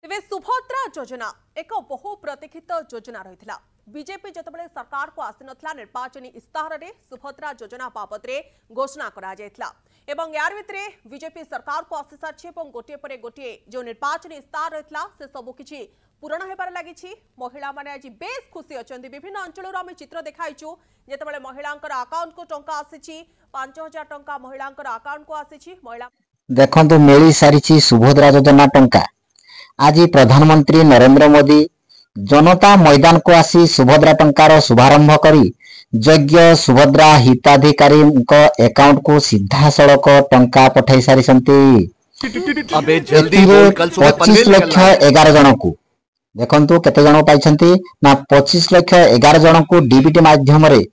तेबे सुभद्रा योजना एक बहु प्रतीक्षित योजना रही। बीजेपी जितेबाला सरकार को आसी नथिला निर्वाचनी इस्ताहार में सुभद्रा योजना बाबद घोषणा करा यार भितर बीजेपी सरकार को आसी सारी गोटे पर गोटे जो निर्वाचनी इस्ताहार रही से सबकि पूरण होबार लगी। महिला माने आज बेस खुशी अच्छा। विभिन्न अंचल आम चित्र देखाइचु जितेबाला महिला अकाउंट को टंका आसी 5000 टंका महिला अकाउंट को आसी। महिला देखो मिल सारी सुभद्रा योजना टंका आज प्रधानमंत्री नरेंद्र मोदी जनता मैदान को आसी सुभद्रा टंकार शुभारंभ करी योग्य सुभद्रा हिताधिकारी अकाउंट को सीधा सड़क टंका पठाई सारी 25 लक्ष 11 जन को देखु केते जन पाइछंती ना 25 लक्ष 11 जन को डीबीटी माध्यम रे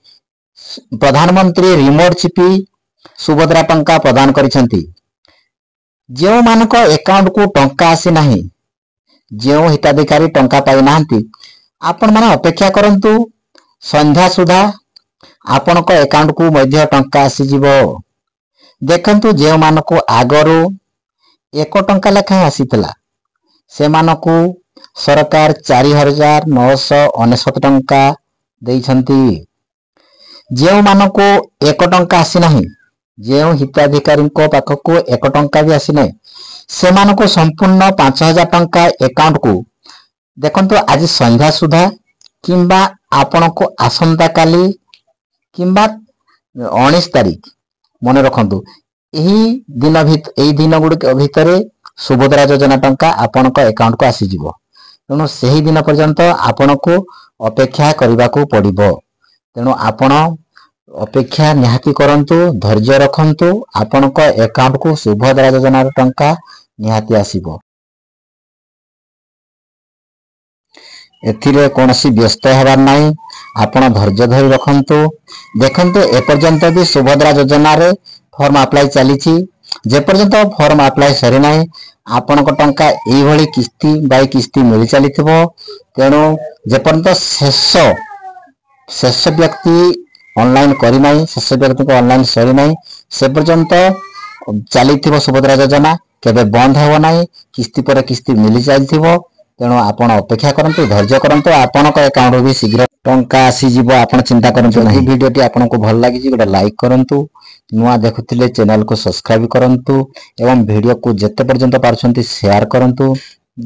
प्रधानमंत्री रिमोट चिपी सुभद्रा टंका प्रदान करिसंती। जो मानक अकाउंट को टंका आसी नाही जो हिताधिकारी टंका पाई नांती आपण माने अपेक्षा करंतु संध्या सुधा आपण को अकाउंट को मध्य टंका आसी जीवो। देखंतु जे मानको आगरो 1 टंका लेखा आसीतला से मानको सरकार 4999 टंका देइछंती। जे मानको 1 टंका आसी नाही जो हिताधिकारी पाखक 1 टंका भी आसी नहीं से मानको संपूर्ण 5000 टंका अकाउंट को देखंतु आज संध्या सुधा किंबा आपण को आसंता काली किंबा 19 तारीख मन रखंतु एही दिन गुड भितर सुभद्रा योजना टंका आपण को अकाउंट को आसी जीवो। तेणु सही दिन पर्यंत आपण को अपेक्षा करबा को पड़िबो। तेणु आपण अपेक्षा निहाती करंतु धैर्य रखंतु आपण को अकाउंट को सुभद्रा योजना टंका निहाती आसीबो। एथिरे कोनसी व्यस्त हेबार नाही आपण धैर्य धरि रखंतु। देखंतु ए पर्यंत भी सुभद्रा योजना रे फॉर्म अप्लाई चलीछि जे पर्यंत फॉर्म अप्लाई सरी नाही आपण को टंका एई भली किस्ती बाय किस्ती मिल चलीथिबो। तेणु जे पर्यंत शेष व्यक्ति ऑनलाइन करी नाही शेष व्यक्ति को ऑनलाइन सरी नाही से पर्यंत चलीथिबो सुभद्रा योजना केबे बंद हेबो नाही किस्ती पर किस्ती मिल जाइथिबो। तेणु आपण अपेक्षा करंतु धैर्य करंतु आपण को अकाउंट भी शीघ्र टंका आसी जीवो। आपण चिंता करंतु नाही। वीडियो टी आपण को भल लागि गोटे लाइक करंतु नुआ देखुथिले चैनल को सब्सक्राइब करंतु एवं वीडियो को जते पर्यंत पारछंती शेयर करंतु।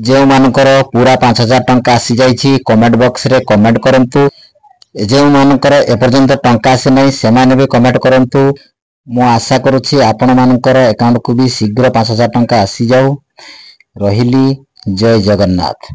जे मानकर पूरा 5000 टंका आसी जाईछि कमेंट बॉक्स रे कमेंट करंतु। जे मानकर ए पर्यंत टंका आसी नै से माने भी कमेंट करंतु। मु आशा करूछि आपण मानकर अकाउंट को भी शीघ्र 5000 टंका आसी जाऊ। रहिली जय जगन्नाथ।